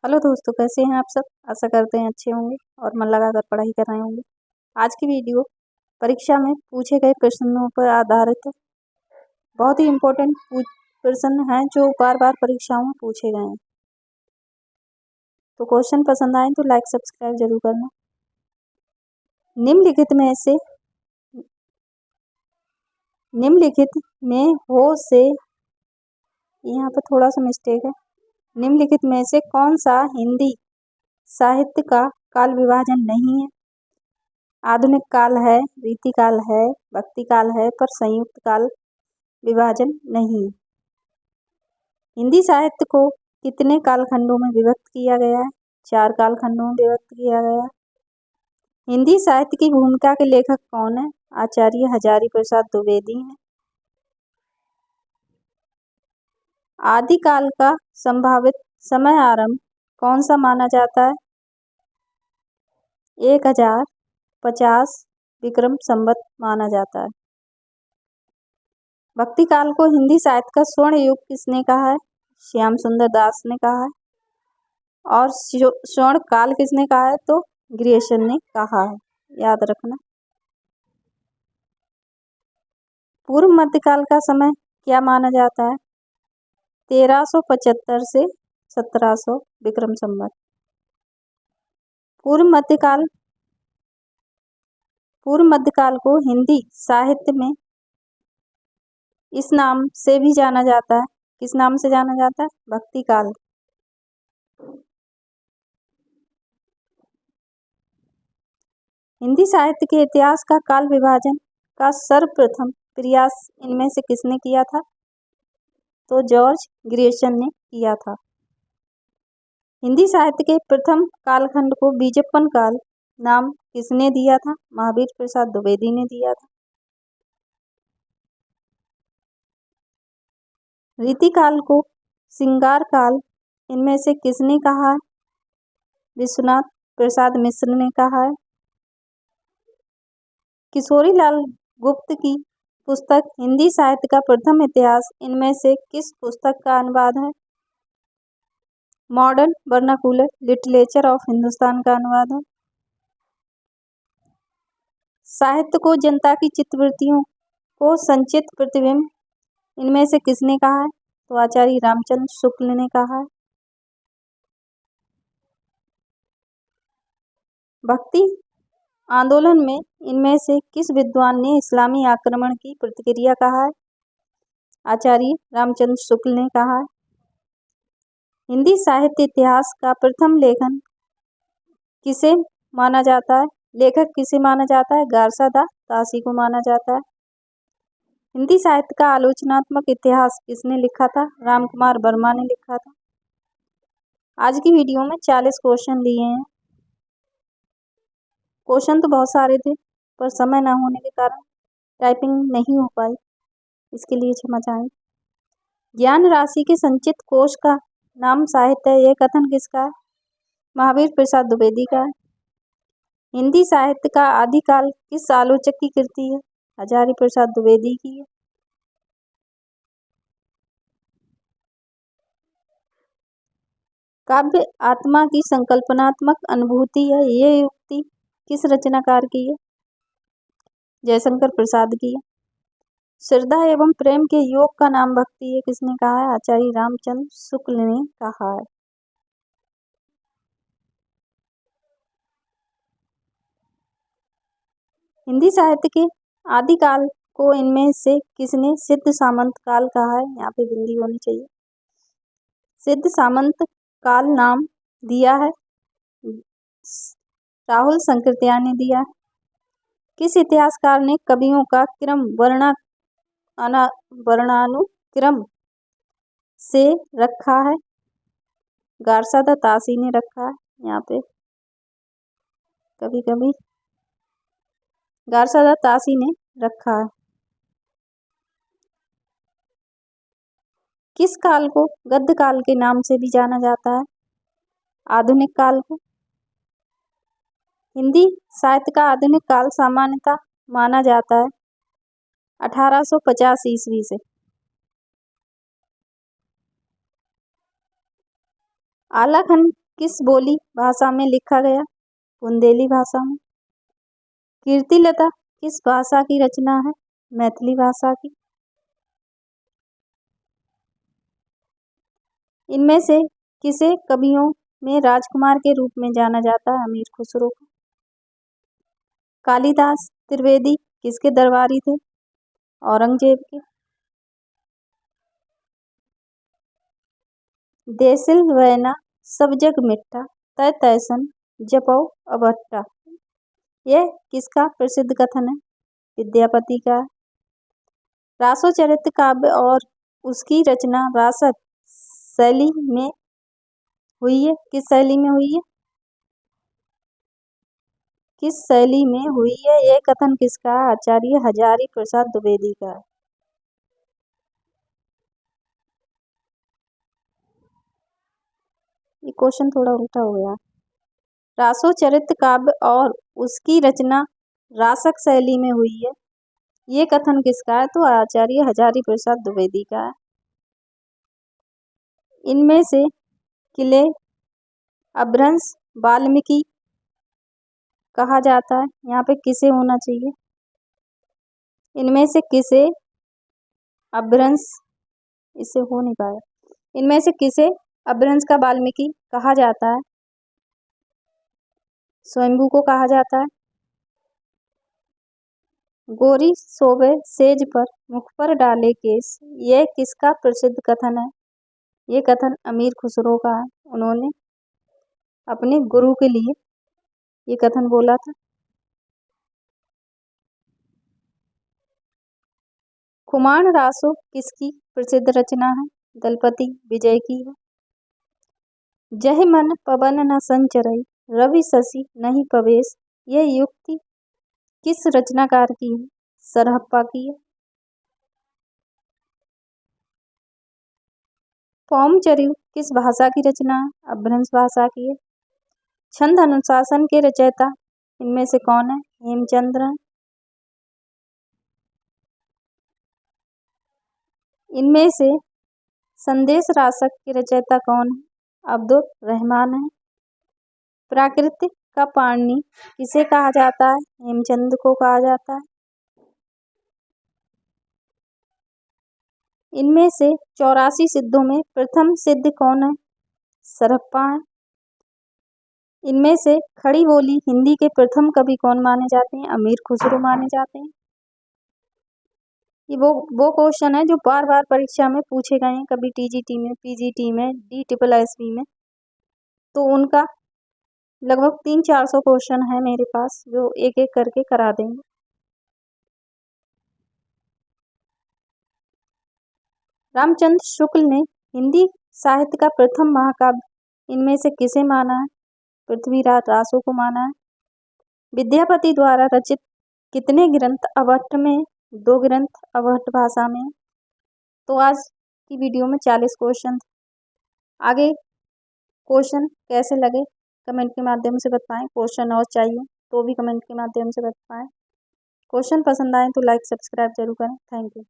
Hello दोस्तों, कैसे हैं आप सब। आशा करते हैं अच्छे होंगे और मन लगाकर पढ़ाई कर रहे होंगे। आज की वीडियो परीक्षा में पूछे गए प्रश्नों पर आधारित है। बहुत ही इम्पोर्टेंट प्रश्न हैं जो बार बार परीक्षाओं में पूछे गए हैं। तो क्वेश्चन पसंद आए तो लाइक सब्सक्राइब जरूर करना। निम्नलिखित में हो से, यहाँ पर थोड़ा सा मिस्टेक है। निम्नलिखित में से कौन सा हिंदी साहित्य का काल विभाजन नहीं है। आधुनिक काल है, रीति काल है, भक्ति काल है, पर संयुक्त काल विभाजन नहीं। हिंदी साहित्य को कितने कालखंडों में विभक्त किया गया है। 4 कालखंडों में विभक्त किया गया है। हिंदी साहित्य की भूमिका के लेखक कौन है। आचार्य हजारी प्रसाद द्विवेदी हैं। आदिकाल का संभावित समय आरंभ कौन सा माना जाता है। 1050 विक्रम संवत माना जाता है। भक्ति काल को हिंदी साहित्य का स्वर्ण युग किसने कहा है। श्याम सुंदर दास ने कहा है। और स्वर्ण काल किसने कहा है, तो ग्रियर्सन ने कहा है, याद रखना। पूर्व मध्यकाल का समय क्या माना जाता है। 1375 से 1700 विक्रम संवत। पूर्व मध्यकाल को हिंदी साहित्य में इस नाम से भी जाना जाता है। किस नाम से जाना जाता है, भक्ति काल। हिंदी साहित्य के इतिहास का काल विभाजन का सर्वप्रथम प्रयास इनमें से किसने किया था, तो जॉर्ज ग्रियर्सन ने किया था। हिंदी साहित्य के प्रथम कालखंड को बीजप्पन काल नाम किसने दिया था, महावीर प्रसाद द्विवेदी ने दिया था। रीति काल को श्रृंगार काल इनमें से किसने कहा, विश्वनाथ प्रसाद मिश्र ने कहा है। किशोरी लाल गुप्त की पुस्तक हिंदी साहित्य का प्रथम इतिहास इनमें से किस पुस्तक का अनुवाद है। Modern vernacular literature of Hindustan का अनुवाद है। साहित्य को जनता की चित्तवृत्तियों को संचित प्रतिबिंब इनमें से किसने कहा है, तो आचार्य रामचंद्र शुक्ल ने कहा है। भक्ति आंदोलन में इनमें से किस विद्वान ने इस्लामी आक्रमण की प्रतिक्रिया कहा है, आचार्य रामचंद्र शुक्ल ने कहा है। हिंदी साहित्य इतिहास का प्रथम लेखन किसे माना जाता है, लेखक किसे माना जाता है, गारसादा तासी को माना जाता है। हिंदी साहित्य का आलोचनात्मक इतिहास किसने लिखा था, रामकुमार वर्मा ने लिखा था। आज की वीडियो में 40 क्वेश्चन लिए हैं। क्वेश्चन तो बहुत सारे थे, पर समय न होने के कारण टाइपिंग नहीं हो पाई, इसके लिए क्षमा चाहें। ज्ञान राशि के संचित कोश का नाम साहित्य है, यह कथन किसका है, महावीर प्रसाद द्विवेदी का है। हिंदी साहित्य का आदिकाल किस आलोचक की कृति है, हजारी प्रसाद द्विवेदी की है। काव्य आत्मा की संकल्पनात्मक अनुभूति है, यह युक्ति किस रचनाकार की है, जयशंकर प्रसाद की है। श्रद्धा एवं प्रेम के योग का नाम भक्ति है, किसने कहा है, आचार्य रामचंद्र शुक्ल ने कहा है। हिंदी साहित्य के आदिकाल को इनमें से किसने सिद्ध सामंत काल कहा है, यहाँ पे बिंदी होनी चाहिए। सिद्ध सामंत काल नाम दिया है राहुल संकृत्याल ने दिया है। किस इतिहासकार ने कवियों का क्रम वर्णानुक्रम से रखा है, गारसादा तासी ने रखा है। यहाँ पे कभी कभी गारसादा तासी ने रखा है। किस काल को गद्य काल के नाम से भी जाना जाता है, आधुनिक काल को। हिंदी साहित्य का आधुनिक काल सामान्यतः माना जाता है 1850 ईस्वी से। आलाखंड किस बोली भाषा में लिखा गया? बुंदेली भाषा में। कीर्तिलता किस भाषा की रचना है? मैथिली भाषा की। इनमें से किसे कवियों में राजकुमार के रूप में जाना जाता है? अमीर खुसरो को। कालिदास त्रिवेदी किसके दरबारी थे? औरंगजेब के। देसिल वैना सब जग मिट्ठा तय तैसन जपौ अभट्टा, यह किसका प्रसिद्ध कथन है? विद्यापति का। रासोचरित काव्य और उसकी रचना रासक शैली में हुई है। किस शैली में हुई है? किस शैली में हुई है? यह कथन किसका? आचार्य हजारी प्रसाद द्विवेदी का। ये क्वेश्चन थोड़ा उल्टा हो गया। रासोचरित काव्य और उसकी रचना रासक शैली में हुई है, ये कथन किसका है? तो आचार्य हजारी प्रसाद द्विवेदी का है। इनमें से किले अभ्रंश वाल्मीकि कहा जाता है, यहाँ पे किसे होना चाहिए? इनमें से किसे अभ्रंश, इससे हो नहीं पाया। इनमें से किसे अभ्रंश का वाल्मीकि कहा जाता है? स्वयंभू को कहा जाता है। गोरी सोवे सेज पर मुख पर डाले केस, यह किसका प्रसिद्ध कथन है? ये कथन अमीर खुसरो का है। उन्होंने अपने गुरु के लिए ये कथन बोला था। खुमान रासो किसकी प्रसिद्ध रचना है? दलपति विजय की है। जहि मन पवन न संचरई रवि शशि नहीं पवेश, यह युक्ति किस रचनाकार की है? सरहप्पा की है। पौमचर्यु किस भाषा की रचना है? अभ्रंश भाषा की है। छंद अनुशासन के रचयिता इनमें से कौन है? हेमचंद्र हैं। इनमें से संदेश रासक के रचयिता कौन है? अब्दुल रहमान है। प्राकृतिक का पाणिनि किसे कहा जाता है? हेमचंद को कहा जाता है। इनमें से 84 सिद्धों में प्रथम सिद्ध कौन है? सरहप्पा है। इनमें से खड़ी बोली हिंदी के प्रथम कवि कौन माने जाते हैं? अमीर खुसरो माने जाते हैं। ये वो क्वेश्चन है जो बार बार परीक्षा में पूछे गए हैं, कभी टीजीटी में, पीजीटी में, DSSB में, तो उनका लगभग 300-400 क्वेश्चन है मेरे पास जो एक एक करके करा देंगे। रामचंद्र शुक्ल ने हिंदी साहित्य का प्रथम महाकाव्य इनमें से किसे माना है? पृथ्वीराज रासो को माना है। विद्यापति द्वारा रचित कितने ग्रंथ अवहट्ठ में? 2 ग्रंथ अवहट्ठ भाषा में। तो आज की वीडियो में 40 क्वेश्चन। आगे क्वेश्चन कैसे लगे कमेंट के माध्यम से बताएं। क्वेश्चन और चाहिए तो भी कमेंट के माध्यम से बताएं। क्वेश्चन पसंद आए तो लाइक सब्सक्राइब जरूर करें। Thank you.